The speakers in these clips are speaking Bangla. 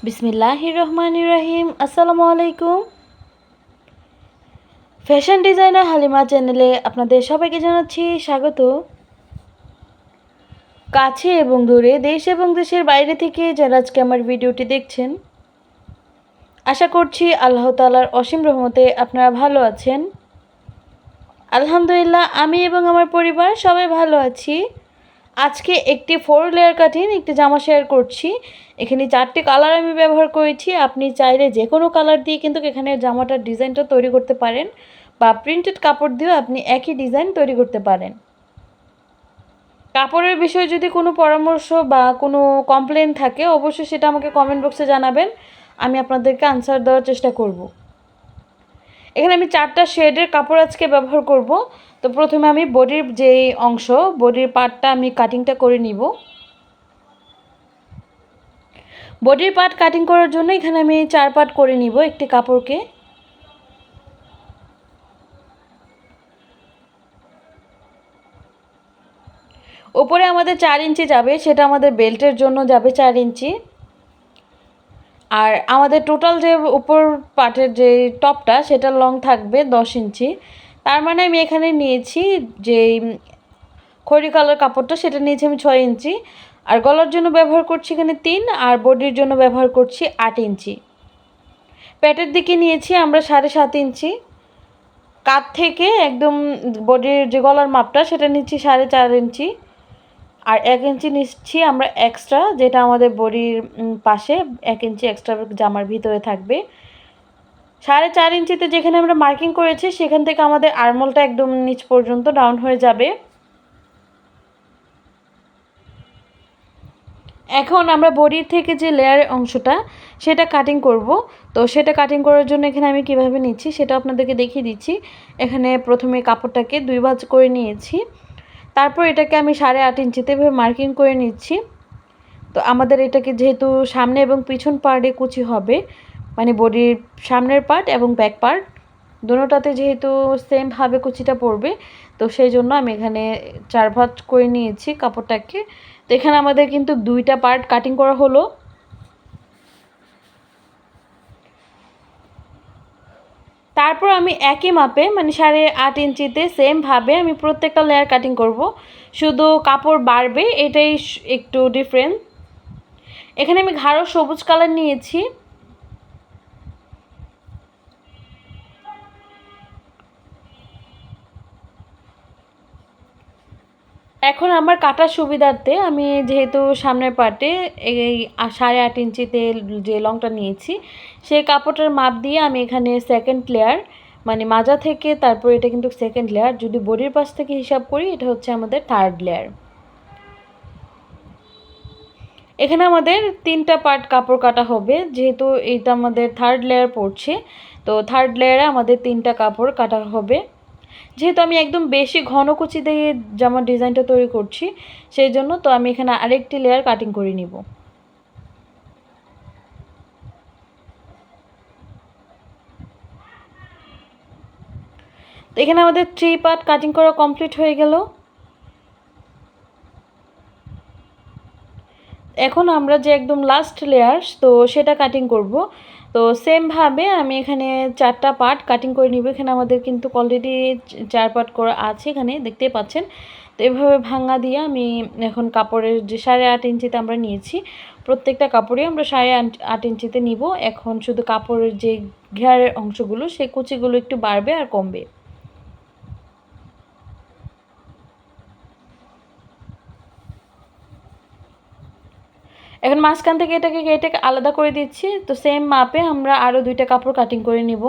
বিসমিল্লাহির রহমানির রহিম। আসসালামু আলাইকুম। ফ্যাশন ডিজাইনার হালিমা চ্যানেলে আপনাদের সবাইকে জানাচ্ছি স্বাগত। কাছে এবং দূরে, দেশ এবং দেশের বাইরে থেকে যারা আজকে আমার ভিডিওটি দেখছেন, আশা করছি আল্লাহ তাআলার অসীম রহমতে আপনারা ভালো আছেন। আলহামদুলিল্লাহ, আমি এবং আমার পরিবার সবাই ভালো আছি। আজকে একটি 4 লেয়ার কাটিং একটি জামা শেয়ার করছি। এখানে 4টি কালার আমি ব্যবহার করেছি। আপনি চাইলে যে কোনো কালার দিয়ে কিন্তু এখানে জামাটার ডিজাইনটা তৈরি করতে পারেন, বা প্রিন্টেড কাপড় দিয়েও আপনি একই ডিজাইন তৈরি করতে পারেন। কাপড়ের বিষয়ে যদি কোনো পরামর্শ বা কোনো কমপ্লেন থাকে, অবশ্যই সেটা আমাকে কমেন্ট বক্সে জানাবেন। আমি আপনাদেরকে আনসার দেওয়ার চেষ্টা করব। এখানে আমি 4টা শেডের কাপড় আজকে ব্যবহার করব। তো প্রথমে আমি বডির যে অংশ, বডির পার্টটা আমি কাটিংটা করে নিব। বডির পার্ট কাটিং করার জন্য এখানে আমি 4 পার্ট করে নিব একটি কাপড়কে। উপরে আমাদের 4 ইঞ্চি যাবে, সেটা আমাদের বেল্টের জন্য যাবে 4 ইঞ্চি। আর আমাদের টোটাল যে উপর পার্টের যে টপটা, সেটা লং থাকবে 10 ইঞ্চি। তার মানে আমি এখানে নিয়েছি যে খয়েরি কালার কাপড়টা, সেটা নিয়েছি আমি 6 ইঞ্চি। আর গলার জন্য ব্যবহার করছি এখানে 3, আর বডির জন্য ব্যবহার করছি 8 ইঞ্চি। পেটের দিকে নিয়েছি আমরা 7.5 ইঞ্চি। কাঁধ থেকে একদম বডির যে গলার মাপটা, সেটা নিচ্ছি 4.5 ইঞ্চি। আর 1 ইঞ্চি নিচ্ছি আমরা এক্সট্রা, যেটা আমাদের বডির পাশে 1 ইঞ্চি এক্সট্রা জামার ভিতরে থাকবে। 4.5 ইঞ্চিতে যেখানে আমরা মার্কিং করেছি, সেখান থেকে আমাদের আর্মলটা একদম নিচ পর্যন্ত ডাউন হয়ে যাবে। এখন আমরা বডির থেকে যে লেয়ার অংশটা, সেটা কাটিং করব। তো সেটা কাটিং করার জন্য এখানে আমি কিভাবে নিচ্ছি সেটা আপনাদেরকে দেখিয়ে দিচ্ছি। এখানে প্রথমে কাপড়টাকে 2 ভাঁজ করে নিয়েছি। তারপর এটাকে আমি 8.5 ইঞ্চিতে এভাবে মার্কিং করে নিচ্ছি। তো আমাদের এটাকে যেহেতু সামনে এবং পিছন পার্টে কুচি হবে, মানে বডির সামনের পার্ট এবং ব্যাক পার্ট দুটোটাতে যেহেতু সেমভাবে কুচিটা পড়বে, তো সেই জন্য আমি এখানে 4 ভাঁজ করে নিয়েছি কাপড়টাকে। তো এখানে আমাদের কিন্তু 2টা পার্ট কাটিং করা হলো। তারপর আমি একই মাপে, মানে 8.5 ইঞ্চিতে সেমভাবে আমি প্রত্যেকটা লেয়ার কাটিং করব। শুধু কাপড় বাড়বে, এটাই একটু ডিফারেন্ট। এখানে আমি গাঢ় সবুজ কালার নিয়েছি। এখন আমার কাটার সুবিধার্থে আমি যেহেতু সামনের পার্টে এই 8.5 ইঞ্চিতে যে লংটা নিয়েছি, সেই কাপড়টার মাপ দিয়ে আমি এখানে সেকেন্ড লেয়ার, মানে মাজা থেকে তারপর এটা কিন্তু সেকেন্ড লেয়ার, যদি বডির পাশ থেকে হিসাব করি এটা হচ্ছে আমাদের থার্ড লেয়ার। এখানে আমাদের 3টা পার্ট কাপড় কাটা হবে, যেহেতু এইটা আমাদের থার্ড লেয়ার পড়ছে। তো থার্ড লেয়ারে আমাদের 3টা কাপড় কাটা হবে। যেহেতু আমি একদম বেশি ঘন কুচি দিয়ে জামার ডিজাইনটা তৈরি করছি, সেই জন্য তো আমি এখানে আরেকটি লেয়ার কাটিং করে নিব। তো এখানে আমাদের 3 পার্ট কাটিং করা কমপ্লিট হয়ে গেল। এখন আমরা যে একদম লাস্ট লেয়ার, তো সেটা কাটিং করব। তো সেমভাবে আমি এখানে 4টা পার্ট কাটিং করে নিব। এখানে আমাদের কিন্তু অলরেডি 4 পার্ট করা আছে, এখানে দেখতেই পাচ্ছেন। তো এভাবে ভাঙা দিয়ে আমি এখন কাপড়ের যে 8.5 ইঞ্চিতে আমরা নিয়েছি, প্রত্যেকটা কাপড়ে আমরা 8.5 ইঞ্চিতে নিব। এখন শুধু কাপড়ের যে ঘেরের অংশগুলো, সেই কুচিগুলো একটু বাড়বে আর কমবে। এখন মাঝখান থেকে এটাকে কেটে আলাদা করে দিচ্ছি। তো সেম মাপে আমরা আরও 2টা কাপড় কাটিং করে নিব।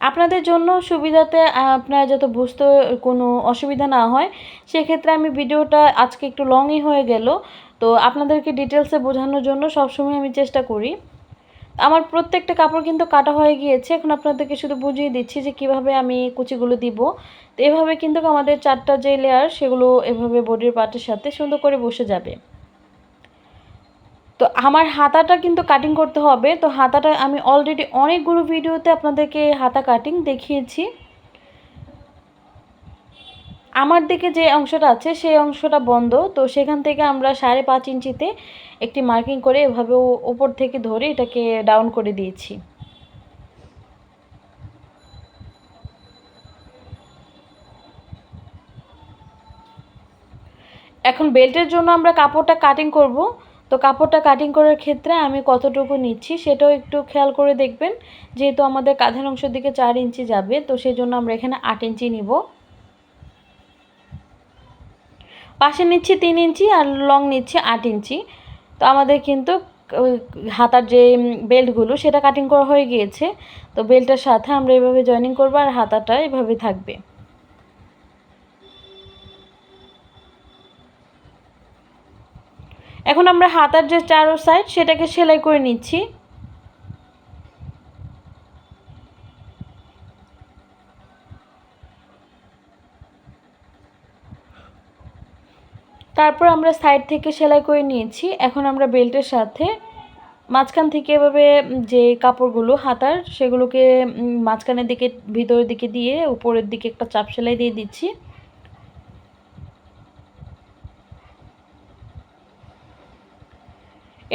আপনাদের জন্য সুবিধাতে আপনারা যাতে বুঝতে কোনো অসুবিধা না হয়, সেক্ষেত্রে আমি ভিডিওটা আজকে একটু লংই হয়ে গেল। তো আপনাদেরকে ডিটেলসে বোঝানোর জন্য সবসময় আমি চেষ্টা করি। আমার প্রত্যেকটা কাপড় কিন্তু কাটা হয়ে গিয়েছে। এখন আপনাদেরকে শুধু বুঝিয়ে দিচ্ছি যে কিভাবে আমি কুচিগুলো দিব। তো এভাবে কিন্তু আমাদের 4টা যে লেয়ার, সেগুলো এভাবে বডির পার্টের সাথে সুন্দর করে বসে যাবে। তো আমার হাতাটা কিন্তু কাটিং করতে হবে। তো হাতাটা আমি অলরেডি অনেকগুলো ভিডিওতে আপনাদেরকে হাতা কাটিং দেখিয়েছি। আমার দিকে যে অংশটা আছে সেই অংশটা বন্ধ, তো সেখান থেকে আমরা 5.5 ইঞ্চিতে একটি মার্কিং করে এভাবে উপর থেকে ধরে এটাকে ডাউন করে দিয়েছি। এখন বেল্টের জন্য আমরা কাপড়টা কাটিং করব। তো কাপড়টা কাটিং করার ক্ষেত্রে আমি কতটুকু নিচ্ছি সেটাও একটু খেয়াল করে দেখবেন। যেহেতু আমাদের কাঁধের অংশের দিকে 4 ইঞ্চি যাবে, তো সেই জন্য আমরা এখানে 8 ইঞ্চি নিব। পাশে নিচ্ছি 3 ইঞ্চি আর লং নিচ্ছি 8 ইঞ্চি। তো আমাদের কিন্তু হাতার যে বেল্টগুলো সেটা কাটিং করা হয়ে গিয়েছে। তো বেল্টের সাথে আমরা এভাবে জয়েনিং করব আর হাতাটা এভাবে থাকবে। এখন আমরা হাতার যে চারো সাইড সেটাকে সেলাই করে নিচ্ছি। তারপর আমরা সাইড থেকে সেলাই করে নিয়েছি। এখন আমরা বেল্টের সাথে মাঝখান থেকে এভাবে যে কাপড়গুলো হাতার সেগুলোকে মাঝখানের দিকে ভিতরের দিকে দিয়ে উপরের দিকে একটা চাপ সেলাই দিয়ে দিচ্ছি।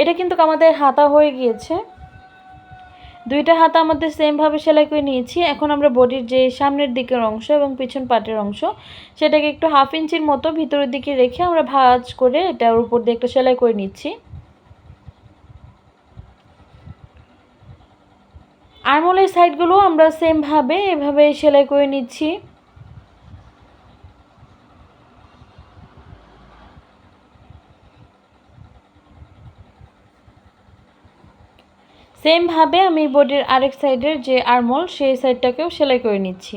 এটা কিন্তু আমাদের হাতা হয়ে গিয়েছে। দুইটা হাতা আমাদের সেমভাবে সেলাই করে নিয়েছি। এখন আমরা বডির যে সামনের দিকের অংশ এবং পিছন পাটের অংশ সেটাকে একটু 1/2 ইঞ্চির মতো ভিতরের দিকে রেখে আমরা ভাঁজ করে এটার উপর দিয়ে একটা সেলাই করে নিচ্ছি। আরমোলের সাইডগুলো আমরা সেমভাবে এভাবে সেলাই করে নিচ্ছি। সেমভাবে আমি বডির আরেক সাইডের যে আরমোল সেই সাইডটাকেও সেলাই করে নিচ্ছি।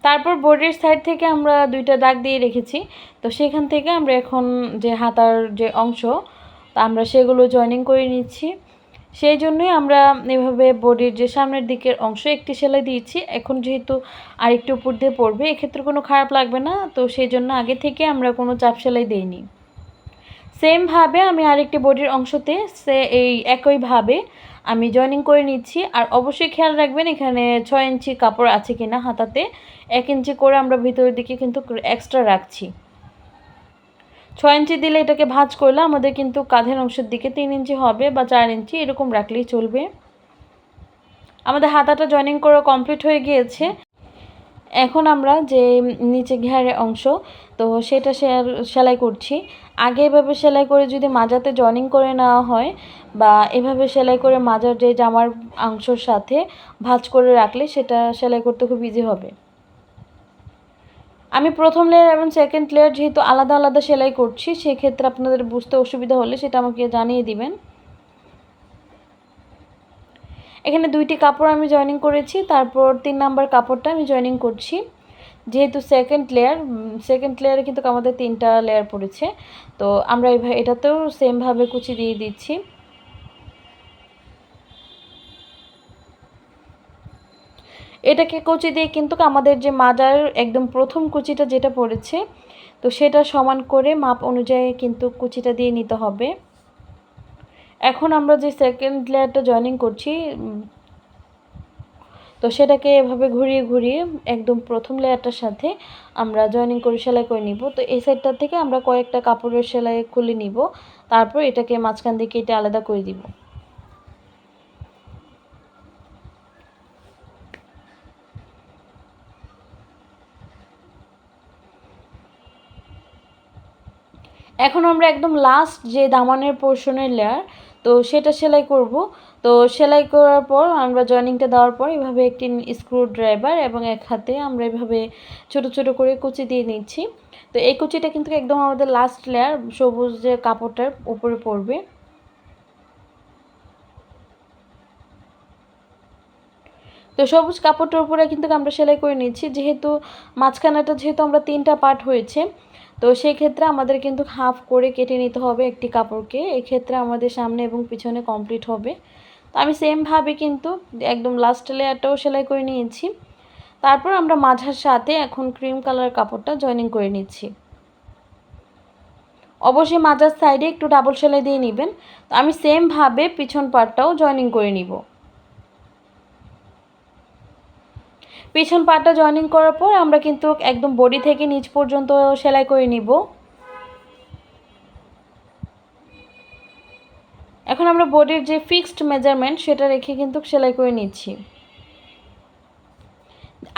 তারপর বডির সাইড থেকে আমরা দুইটা দাগ দিয়ে রেখেছি। তো সেখান থেকে আমরা এখন যে হাতার যে অংশ তা আমরা সেগুলো জয়েনিং করে নিচ্ছি। সেই জন্যই আমরা এভাবে বডির যে সামনের দিকের অংশ একটি সেলাই দিয়েছি। এখন যেহেতু আরেকটু উপর দিয়ে পড়বে এক্ষেত্রে কোনো খারাপ লাগবে না, তো সেই জন্য আগে থেকে আমরা কোনো চাপ সেলাই দিইনি। সেমভাবে আমি আরেকটি বডির অংশতে এই একইভাবে আমি জয়েনিং করে নিচ্ছি। আর অবশ্যই খেয়াল রাখবেন এখানে 6 ইঞ্চি কাপড় আছে কিনা হাতাতে। 1 ইঞ্চি করে আমরা ভিতরের দিকে কিন্তু এক্সট্রা রাখছি। 6 ইঞ্চি দিলে এটাকে ভাঁজ করলে আমাদের কিন্তু কাঁধের অংশের দিকে 3 ইঞ্চি হবে বা 4 ইঞ্চি এরকম রাখলেই চলবে। আমাদের হাতাটা জয়েনিং করা কমপ্লিট হয়ে গিয়েছে। এখন আমরা যে নিচে ঘেরের অংশ তো সেটা সেলাই করছি। আগে এভাবে সেলাই করে যদি মাজাতে জয়েনিং করে নেওয়া হয় বা এভাবে সেলাই করে মাজার যে জামার অংশের সাথে ভাঁজ করে রাখলে সেটা সেলাই করতে খুব ইজি হবে। আমি প্রথম লেয়ার এবং সেকেন্ড লেয়ার যেহেতু আলাদা আলাদা সেলাই করছি সেক্ষেত্রে আপনাদের বুঝতে অসুবিধা হলে সেটা আমাকে জানিয়ে দিবেন। এখানে 2টি কাপড় আমি জয়েনিং করেছি, তারপর 3 নাম্বার কাপড়টা আমি জয়েনিং করছি। যেহেতু সেকেন্ড লেয়ারে কিন্তু আমাদের 3টা লেয়ার পড়েছে, তো আমরা এটাতেও সেমভাবে কুচি দিয়ে দিচ্ছি। এটাকে কুচি দিয়ে কিন্তু আমাদের যে মাজার একদম প্রথম কুচিটা যেটা পড়েছে তো সেটা সমান করে মাপ অনুযায়ী কিন্তু কুচিটা দিয়ে নিতে হবে। এখন আমরা যে সেকেন্ড লেয়ারটা জয়েনিং করছি তো সেটাকে এভাবে ঘুরিয়ে ঘুরিয়ে একদম প্রথম লেয়ারটার সাথে আমরা জয়েনিং করে সেলাই করে নিব। তো এই সাইডটা থেকে আমরা কয়েকটা কাপড়ের সেলাই খুলে নিব, তারপর এটাকে মাঝখান দিয়ে কেটে আলাদা করে দিব। এখন আমরা একদম লাস্ট যে দামানের পোর্শনের লেয়ার তো সেটা সেলাই করব। তো সেলাই করার পর আমরা জয়েনিংটা দেওয়ার পর এভাবে একটি স্ক্রু ড্রাইভার এবং এক হাতে আমরা এভাবে ছোট ছোট করে কুচি দিয়ে নিচ্ছি। তো এই কুচিটা কিন্তু একদম আমাদের লাস্ট লেয়ার সবুজ যে কাপড়টার উপরে পড়বে। তো সবুজ কাপড়টার উপরে কিন্তু আমরা সেলাই করে নিচ্ছি। যেহেতু মাঝখানেটা যেহেতু আমরা 3টা পার্ট হয়েছে তো সেই ক্ষেত্রে আমাদের কিন্তু হাফ করে কেটে নিতে হবে একটি কাপড়কে। এক্ষেত্রে আমাদের সামনে এবং পিছনে কমপ্লিট হবে। তো আমি সেমভাবে কিন্তু একদম লাস্ট লেয়ারটাও সেলাই করে নিয়েছি। তারপর আমরা মাঝার সাথে এখন ক্রিম কালার কাপড়টা জয়েনিং করে নিচ্ছি। অবশ্যই মাঝার সাইডে একটু ডাবল সেলাই দিয়ে নেবেন। তো আমি সেমভাবে পিছন পার্টটাও জয়েনিং করে নিব। পিছন পার্টটা জয়েনিং করার পর আমরা কিন্তু একদম বডি থেকে নিচ পর্যন্ত সেলাই করে নিব। এখন আমরা বডির যে ফিক্সড মেজারমেন্ট সেটা রেখে কিন্তু সেলাই করে নিচ্ছি।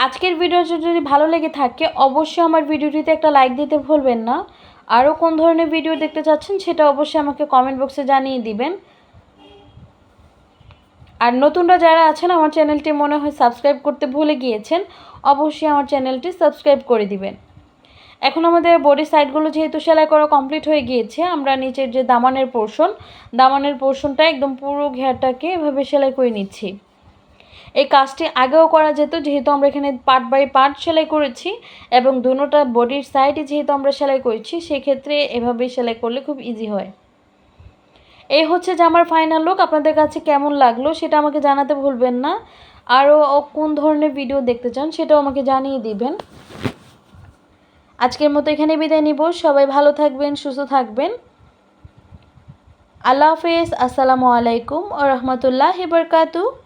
আজকের ভিডিওটা যদি ভালো লেগে থাকে অবশ্যই আমার ভিডিওটিতে একটা লাইক দিতে ভুলবেন না। আরও কোন ধরনের ভিডিও দেখতে চাচ্ছেন সেটা অবশ্যই আমাকে কমেন্ট বক্সে জানিয়ে দিবেন। আর নতুনরা যারা আছেন আমার চ্যানেলটি মনে হয় সাবস্ক্রাইব করতে ভুলে গিয়েছেন, অবশ্যই আমার চ্যানেলটি সাবস্ক্রাইব করে দিবেন। এখন আমাদের বডি সাইডগুলো যেহেতু সেলাই করা কমপ্লিট হয়ে গিয়েছে, আমরা নিচের যে দামানের পোর্শনটা একদম পুরো ঘেরটাকে এভাবে সেলাই করে নিচ্ছি। এই কাজটি আগেও করা যেত, যেহেতু আমরা এখানে পার্ট বাই পার্ট সেলাই করেছি এবং দুটোটা বডির সাইডে যেহেতু আমরা সেলাই করেছি, সেক্ষেত্রে এভাবেই সেলাই করলে খুব ইজি হয়। এই হচ্ছে যে আমার ফাইনাল লুক। আপনাদের কাছে কেমন লাগলো সেটা আমাকে জানাতে ভুলবেন না। আরও কোন ধরনের ভিডিও দেখতে চান সেটাও আমাকে জানিয়ে দিবেন। আজকের মতো এখানে বিদায় নিব। সবাই ভালো থাকবেন, সুস্থ থাকবেন। আল্লাহ হাফেজ। আসসালামু আলাইকুম ওয়া রাহমাতুল্লাহি ওয়া বারাকাতুহু।